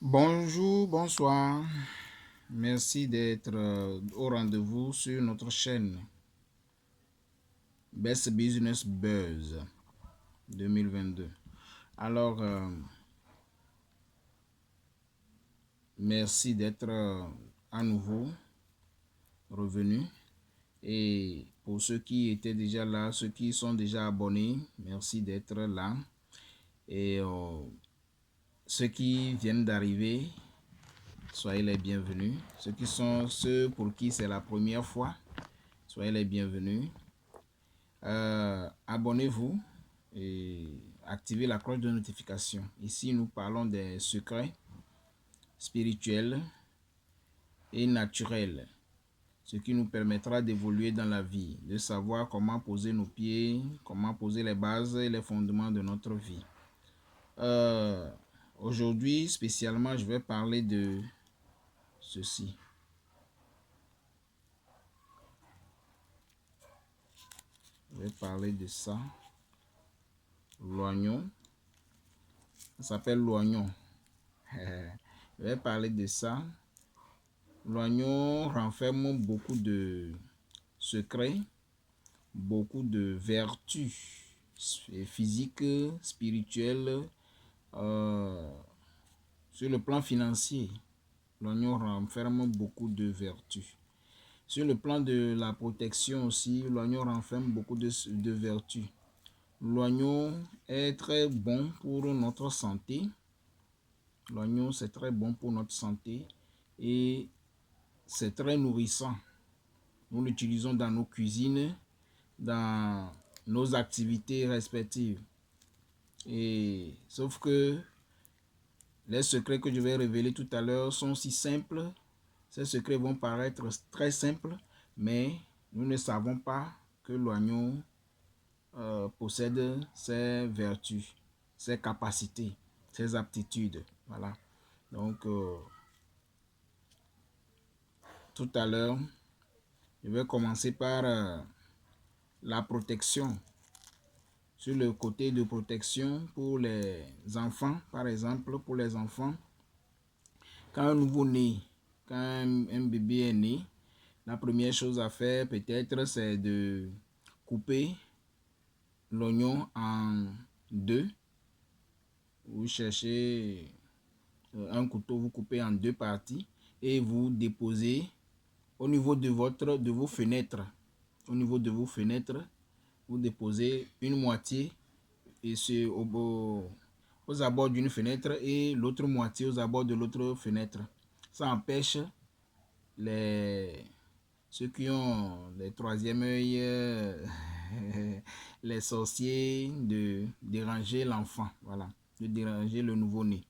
Bonjour, bonsoir. Merci d'être au rendez-vous sur notre chaîne Best Business Buzz 2022. Alors, merci d'être à nouveau revenus. Et pour ceux qui étaient déjà là, ceux qui sont déjà abonnés, merci d'être là. Et ceux qui viennent d'arriver, soyez les bienvenus. Ceux pour qui c'est la première fois, soyez les bienvenus. Abonnez-vous et activez la cloche de notification. Ici, nous parlons des secrets spirituels et naturels, ce qui nous permettra d'évoluer dans la vie, de savoir comment poser nos pieds, comment poser les bases et les fondements de notre vie. Aujourd'hui, spécialement, je vais parler de ceci. Je vais parler de ça. L'oignon. Ça s'appelle l'oignon. Je vais parler de ça. L'oignon renferme beaucoup de secrets, beaucoup de vertus physiques, spirituelles. Sur le plan financier, l'oignon renferme beaucoup de vertus. Sur le plan de la protection aussi, l'oignon renferme beaucoup de vertus. L'oignon est très bon pour notre santé. L'oignon, c'est très bon pour notre santé et c'est très nourrissant. Nous l'utilisons dans nos cuisines, dans nos activités respectives. Et sauf que les secrets que je vais révéler tout à l'heure sont si simples. Ces secrets vont paraître très simples, mais nous ne savons pas que l'oignon possède ses vertus, ses capacités, ses aptitudes. Voilà. Donc, tout à l'heure, je vais commencer par la protection. Sur le côté de protection pour les enfants, par exemple, pour les enfants, quand un nouveau-né, quand un bébé est né, la première chose à faire peut-être c'est de couper l'oignon en deux. Vous cherchez un couteau, vous coupez en deux parties et vous déposez au niveau de vos fenêtres. Au niveau de vos fenêtres, vous déposez une moitié et c'est aux abords d'une fenêtre et l'autre moitié aux abords de l'autre fenêtre. Ça empêche ceux qui ont les troisième œil, les sorciers, de déranger l'enfant, voilà, de déranger le nouveau-né.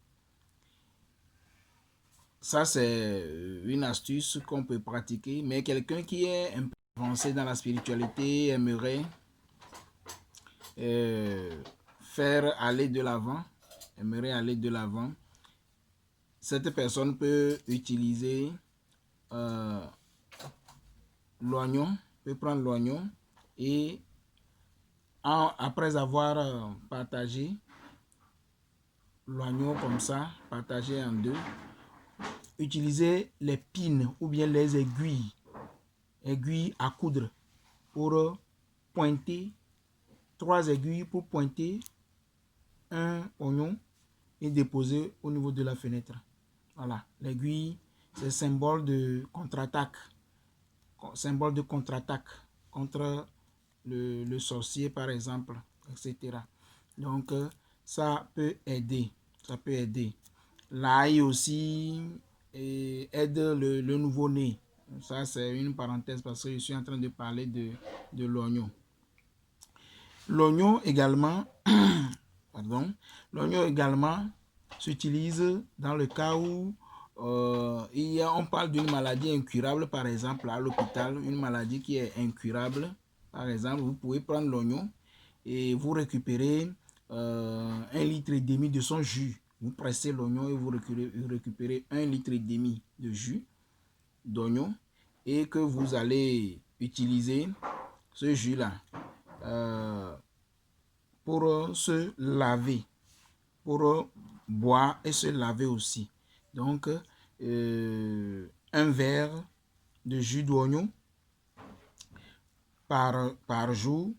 Ça, c'est une astuce qu'on peut pratiquer, mais quelqu'un qui est un peu avancé dans la spiritualité aimerait faire aller de l'avant, cette personne peut utiliser l'oignon, peut prendre l'oignon et après avoir partagé l'oignon comme ça, partagé en deux, utiliser les pines ou bien les aiguilles à coudre pour pointer, 3 aiguilles pour pointer un oignon et déposer au niveau de la fenêtre. Voilà, l'aiguille, c'est symbole de contre-attaque. Symbole de contre-attaque contre le sorcier, par exemple, etc. Donc, ça peut aider. Ça peut aider. L'ail aussi aide le nouveau-né. Ça, c'est une parenthèse parce que je suis en train de parler de l'oignon. L'oignon également, l'oignon également s'utilise dans le cas où on parle d'une maladie incurable, par exemple, à l'hôpital, une maladie qui est incurable. Par exemple, vous pouvez prendre l'oignon et vous récupérez 1,5 litre de son jus. Vous pressez l'oignon et vous récupérez 1,5 litre de jus d'oignon et que vous allez utiliser ce jus-là pour se laver, pour boire et se laver aussi. Donc, un verre de jus d'oignon par jour,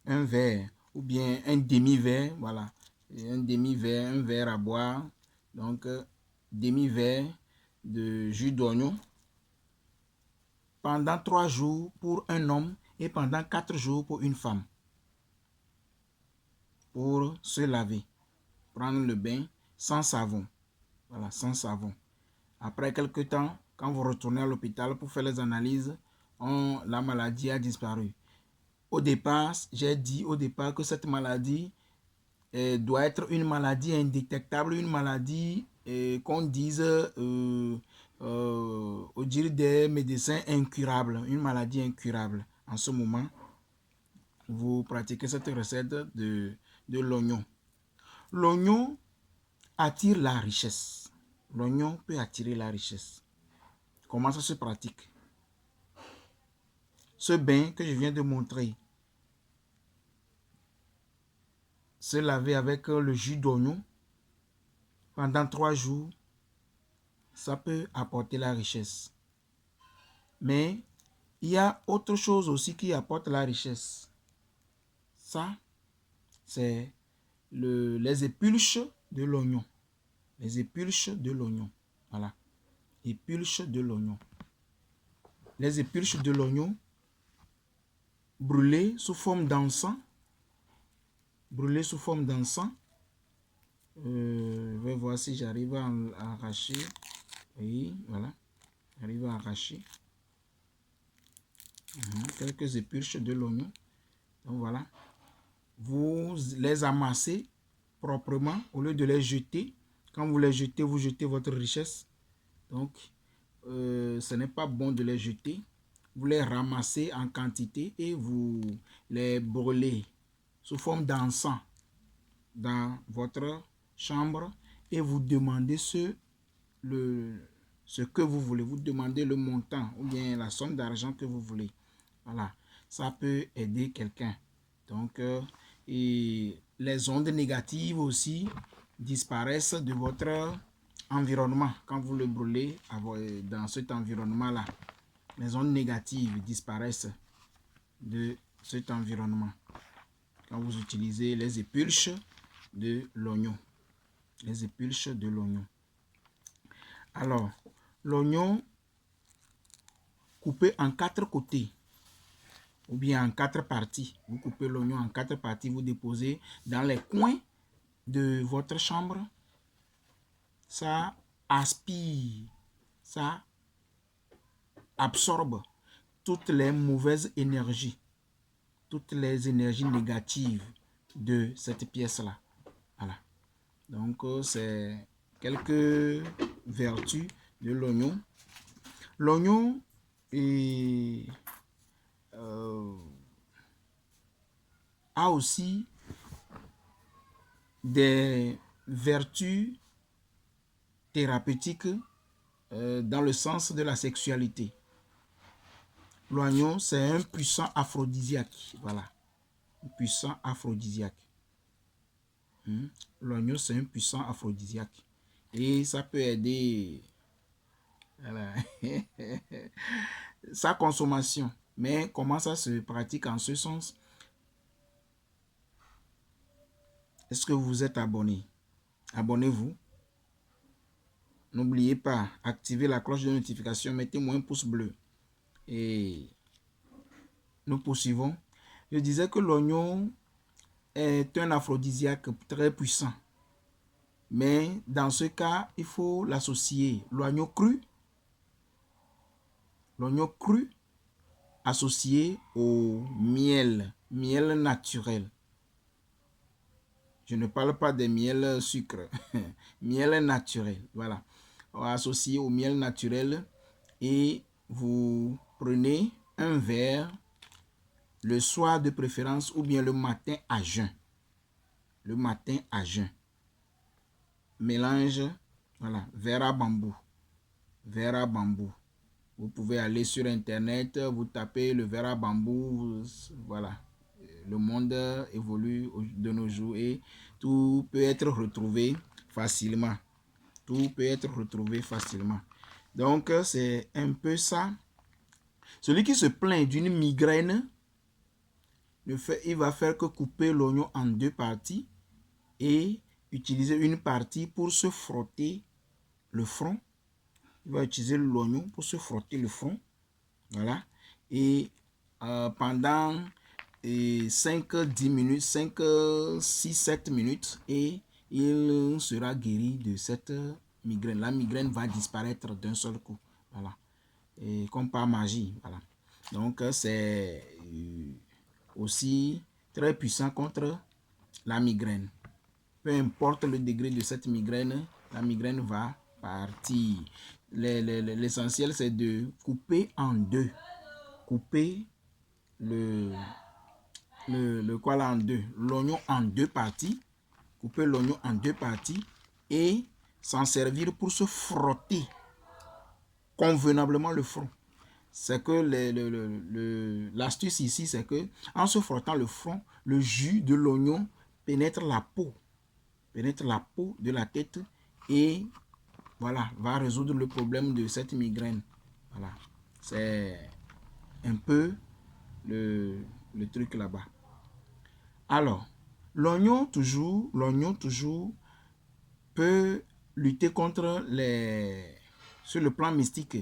un verre ou bien un demi-verre, voilà, un demi-verre, un verre à boire, donc demi-verre de jus d'oignon pendant 3 jours pour un homme et pendant 4 jours pour une femme, pour se laver, prendre le bain sans savon, voilà, sans savon. Après quelques temps, quand vous retournez à l'hôpital pour faire les analyses, la maladie a disparu. Au départ, j'ai dit au départ que cette maladie doit être une maladie indétectable, une maladie qu'on dise, au dire des médecins, incurable, une maladie incurable. En ce moment, vous pratiquez cette recette de l'oignon. L'oignon attire la richesse. L'oignon peut attirer la richesse. Comment ça se pratique? Ce bain que je viens de montrer, se laver avec le jus d'oignon pendant 3 jours, ça peut apporter la richesse. Mais il y a autre chose aussi qui apporte la richesse. Ça, c'est les épulches de l'oignon. Les épulches de l'oignon. Voilà. Épulches de l'oignon. Les épulches de l'oignon brûlées sous forme d'encens. Brûlées sous forme d'encens. Je vais voir si j'arrive à arracher. Oui, voilà. J'arrive à arracher. Quelques épulches de l'oignon. Donc voilà. Vous les amassez proprement au lieu de les jeter. Quand vous les jetez, vous jetez votre richesse. Donc, ce n'est pas bon de les jeter. Vous les ramassez en quantité et vous les brûlez sous forme d'encens dans votre chambre et vous demandez ce que vous voulez. Vous demandez le montant ou bien la somme d'argent que vous voulez. Voilà, ça peut aider quelqu'un. Donc, et les ondes négatives aussi disparaissent de votre environnement quand vous le brûlez dans cet environnement-là. Les ondes négatives disparaissent de cet environnement quand vous utilisez les épulches de l'oignon. Les épulches de l'oignon. Alors, l'oignon coupé en 4 côtés ou bien en 4 parties. Vous coupez l'oignon en 4 parties, vous déposez dans les coins de votre chambre. Ça aspire, ça absorbe toutes les mauvaises énergies, toutes les énergies négatives de cette pièce-là. Voilà. Donc, c'est quelques vertus de l'oignon. L'oignon a aussi des vertus thérapeutiques dans le sens de la sexualité. L'oignon, c'est un puissant aphrodisiaque. Voilà. Un puissant aphrodisiaque. L'oignon, c'est un puissant aphrodisiaque. Et ça peut aider voilà. sa consommation. Mais comment ça se pratique en ce sens? Est-ce que vous êtes abonné? Abonnez-vous. N'oubliez pas, activez la cloche de notification, mettez-moi un pouce bleu. Et nous poursuivons. Je disais que l'oignon est un aphrodisiaque très puissant. Mais dans ce cas, il faut l'associer. L'oignon cru associé au miel naturel. Je ne parle pas des miels sucre. Miel naturel, voilà. Associé au miel naturel et vous prenez un verre le soir de préférence ou bien le matin à jeun. Le matin à jeun. Mélange, voilà, verre à bambou. Verre à bambou. Vous pouvez aller sur internet, vous tapez le verre à bambou, voilà. Le monde évolue de nos jours et tout peut être retrouvé facilement. Tout peut être retrouvé facilement. Donc, c'est un peu ça. Celui qui se plaint d'une migraine, il va faire que couper l'oignon en 2 parties et utiliser une partie pour se frotter le front. Il va utiliser l'oignon pour se frotter le front. Voilà. Et pendant 5-10 minutes, 5-6-7 minutes, et il sera guéri de cette migraine. La migraine va disparaître d'un seul coup. Voilà. Et comme par magie. Voilà. Donc, c'est aussi très puissant contre la migraine. Peu importe le degré de cette migraine, la migraine va partir. L'essentiel, c'est de couper en 2. Couper en 2. L'oignon en 2 parties. Couper l'oignon en 2 parties et s'en servir pour se frotter convenablement le front. C'est que l'astuce ici, c'est que en se frottant le front, le jus de l'oignon pénètre la peau de la tête et voilà, va résoudre le problème de cette migraine. Voilà, c'est un peu le truc là-bas. Alors, l'oignon toujours peut lutter contre sur le plan mystique,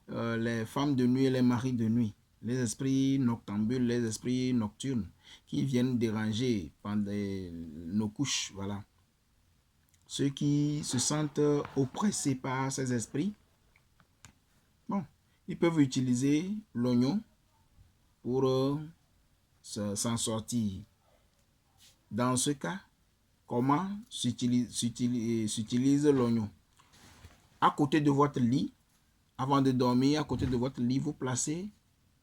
les femmes de nuit et les maris de nuit, les esprits noctambules, les esprits nocturnes qui viennent déranger pendant nos couches, voilà. Ceux qui se sentent oppressés par ces esprits, bon, ils peuvent utiliser l'oignon pour s'en sortir. Dans ce cas, comment s'utilise l'oignon? À côté de votre lit, avant de dormir, à côté de votre lit, vous placez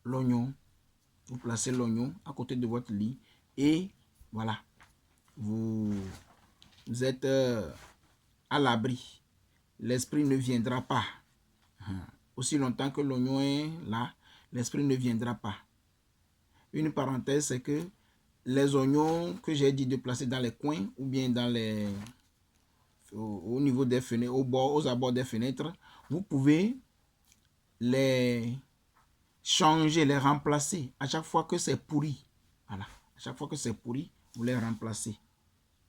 l'oignon. Vous placez l'oignon à côté de votre lit et voilà, vous êtes à l'abri. L'esprit ne viendra pas. Aussi longtemps que l'oignon est là, l'esprit ne viendra pas. Une parenthèse, c'est que les oignons que j'ai dit de placer dans les coins ou bien dans au niveau des fenêtres, aux abords des fenêtres, vous pouvez les changer, les remplacer à chaque fois que c'est pourri. Voilà. À chaque fois que c'est pourri, vous les remplacez.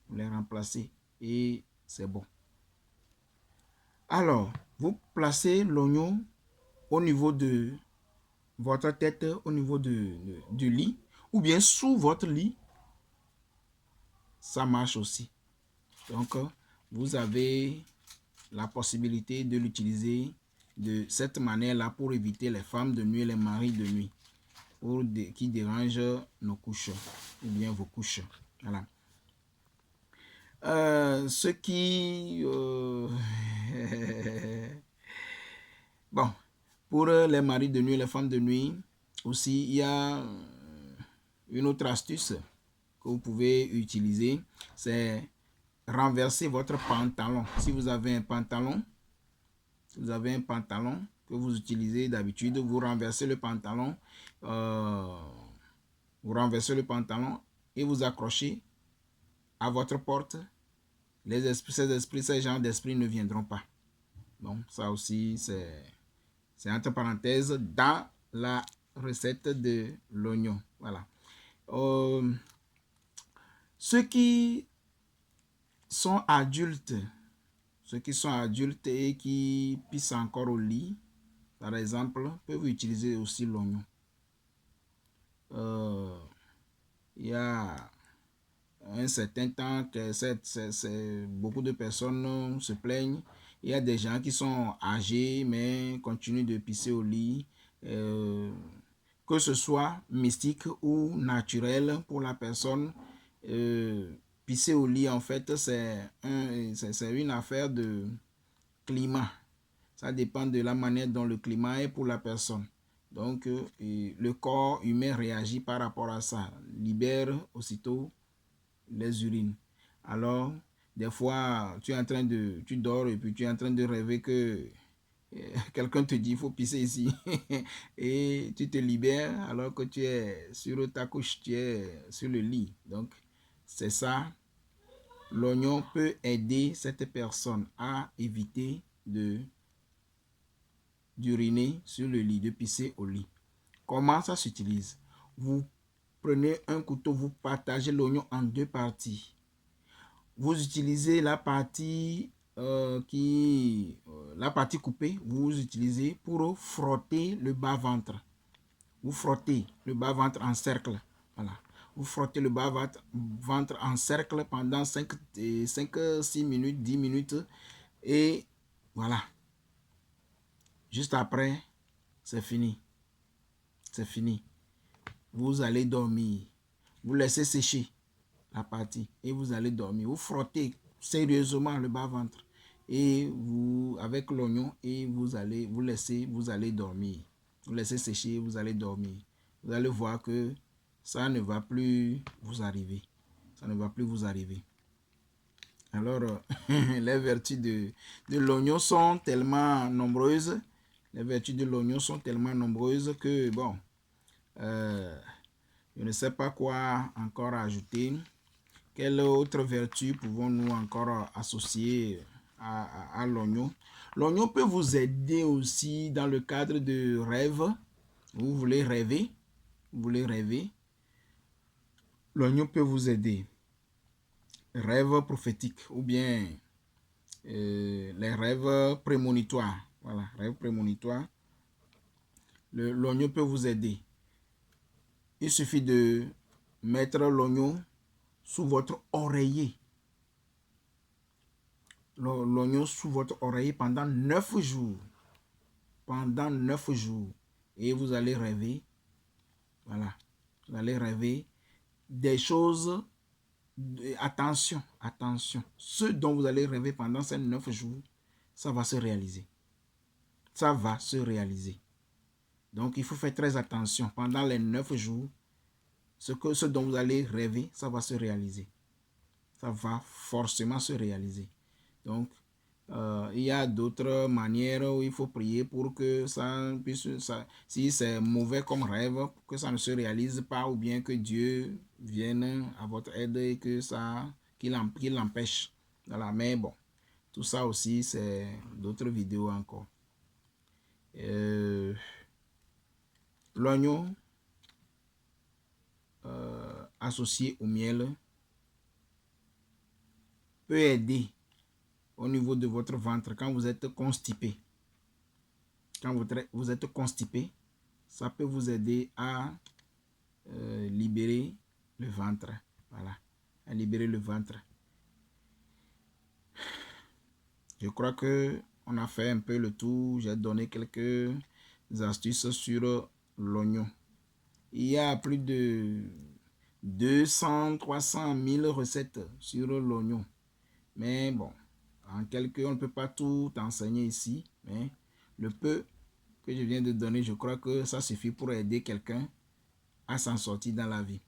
Vous les remplacez et c'est bon. Alors, vous placez l'oignon au niveau de votre tête, au niveau du lit, ou bien sous votre lit. Ça marche aussi. Donc, vous avez la possibilité de l'utiliser de cette manière-là pour éviter les femmes de nuit et les maris de nuit qui dérangent nos couches ou bien vos couches. Voilà. Ce qui... bon, pour les maris de nuit et les femmes de nuit, aussi, il y a une autre astuce que vous pouvez utiliser, c'est renverser votre pantalon. Si vous avez un pantalon, que vous utilisez d'habitude, vous renversez le pantalon, et vous accrochez à votre porte. Ces genres d'esprits ne viendront pas. Donc ça aussi, c'est entre parenthèses dans la recette de l'oignon. Voilà. Ceux qui sont adultes et qui pissent encore au lit, par exemple, peuvent utiliser aussi l'oignon. Il y a un certain temps que beaucoup de personnes se plaignent. Il y a des gens qui sont âgés mais continuent de pisser au lit. Que ce soit mystique ou naturel pour la personne, pisser au lit, en fait, c'est une affaire de climat. Ça dépend de la manière dont le climat est pour la personne. Donc, le corps humain réagit par rapport à ça, libère aussitôt les urines. Alors, des fois, tu dors et puis tu es en train de rêver que quelqu'un te dit il faut pisser ici et tu te libères alors que tu es sur ta couche, tu es sur le lit. Donc, c'est ça L'oignon peut aider cette personne à éviter d'uriner sur le lit, de pisser au lit. Comment ça s'utilise? Vous prenez un couteau, vous partagez l'oignon en deux parties. Vous utilisez la partie la partie coupée, vous utilisez pour frotter le bas-ventre. Vous frottez le bas-ventre en cercle. Voilà. Vous frottez le bas-ventre en cercle pendant 5-6 minutes, 10 minutes. Et voilà. Juste après, c'est fini. C'est fini. Vous allez dormir. Vous laissez sécher la partie et vous allez dormir. Vous frottez sérieusement le bas-ventre et vous, avec l'oignon, et vous allez dormir. Vous laissez sécher, vous allez dormir. Vous allez voir que ça ne va plus vous arriver. Ça ne va plus vous arriver. Alors, les vertus de l'oignon sont tellement nombreuses. Les vertus de l'oignon sont tellement nombreuses que, bon, je ne sais pas quoi encore ajouter. Quelle autre vertu pouvons-nous encore associer à l'oignon? L'oignon peut vous aider aussi dans le cadre de rêve. Vous voulez rêver. Vous voulez rêver. L'oignon peut vous aider. Rêve prophétique ou bien les rêves prémonitoires. Voilà, rêve prémonitoire. L'oignon peut vous aider. Il suffit de mettre l'oignon sous votre oreiller. L'oignon sous votre oreiller pendant 9 jours. Pendant 9 jours. Et vous allez rêver. Voilà. Vous allez rêver des choses. Attention, attention. Ce dont vous allez rêver pendant ces 9 jours, ça va se réaliser. Ça va se réaliser. Donc, il faut faire très attention. Pendant les 9 jours, ce dont vous allez rêver, ça va se réaliser. Ça va forcément se réaliser. Donc, il y a d'autres manières où il faut prier pour que ça puisse, si c'est mauvais comme rêve, que ça ne se réalise pas, ou bien que Dieu vienne à votre aide et que qu'il l'empêche. Voilà. Mais bon, tout ça aussi, c'est d'autres vidéos encore. L'oignon associé au miel peut aider au niveau de votre ventre quand vous êtes constipé. Quand vous êtes constipé, ça peut vous aider à libérer le ventre. Voilà, à libérer le ventre. Je crois que on a fait un peu le tour. J'ai donné quelques astuces sur l'oignon. Il y a plus de 200, 300 000 recettes sur l'oignon. Mais bon, on ne peut pas tout enseigner ici. Mais le peu que je viens de donner, je crois que ça suffit pour aider quelqu'un à s'en sortir dans la vie.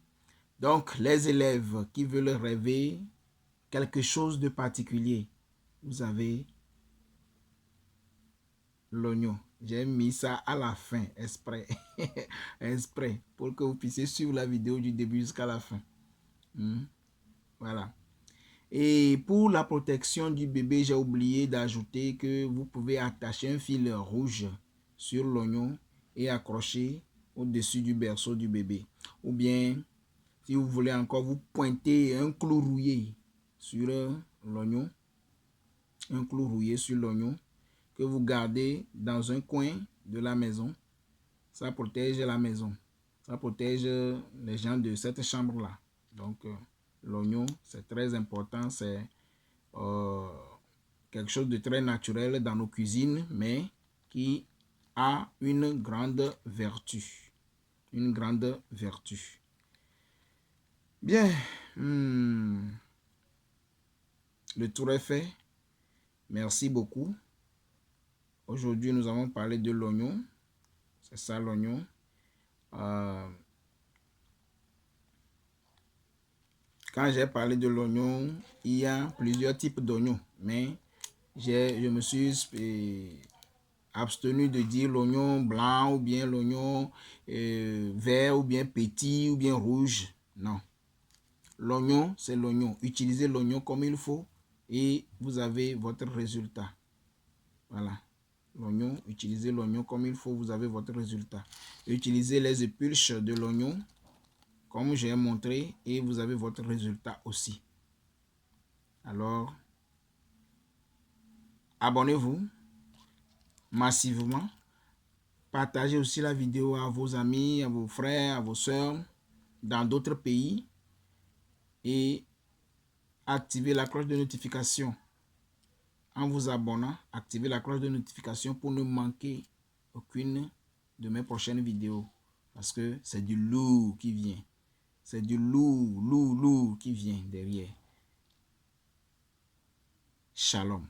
Donc, les élèves qui veulent rêver quelque chose de particulier, vous avez l'oignon. J'ai mis ça à la fin, exprès. Exprès, pour que vous puissiez suivre la vidéo du début jusqu'à la fin. Voilà. Et pour la protection du bébé, j'ai oublié d'ajouter que vous pouvez attacher un fil rouge sur l'oignon et accrocher au-dessus du berceau du bébé. Ou bien, si vous voulez encore, vous pointez un clou rouillé sur l'oignon. Un clou rouillé sur l'oignon que vous gardez dans un coin de la maison. Ça protège la maison. Ça protège les gens de cette chambre-là. Donc, l'oignon, c'est très important. C'est quelque chose de très naturel dans nos cuisines, mais qui a une grande vertu. Une grande vertu. Bien. Le tour est fait. Merci beaucoup. Aujourd'hui, nous avons parlé de l'oignon. C'est ça l'oignon. Quand j'ai parlé de l'oignon, il y a plusieurs types d'oignons. Mais je me suis abstenu de dire l'oignon blanc ou bien l'oignon vert ou bien petit ou bien rouge. Non. L'oignon, c'est l'oignon. Utilisez l'oignon comme il faut et vous avez votre résultat. Voilà. L'oignon, utilisez l'oignon comme il faut, vous avez votre résultat. Utilisez les épulches de l'oignon comme j'ai montré et vous avez votre résultat aussi. Alors, abonnez-vous massivement. Partagez aussi la vidéo à vos amis, à vos frères, à vos soeurs dans d'autres pays et activez la cloche de notification. En vous abonnant, activez la cloche de notification pour ne manquer aucune de mes prochaines vidéos. Parce que c'est du lourd qui vient. C'est du lourd qui vient derrière. Shalom.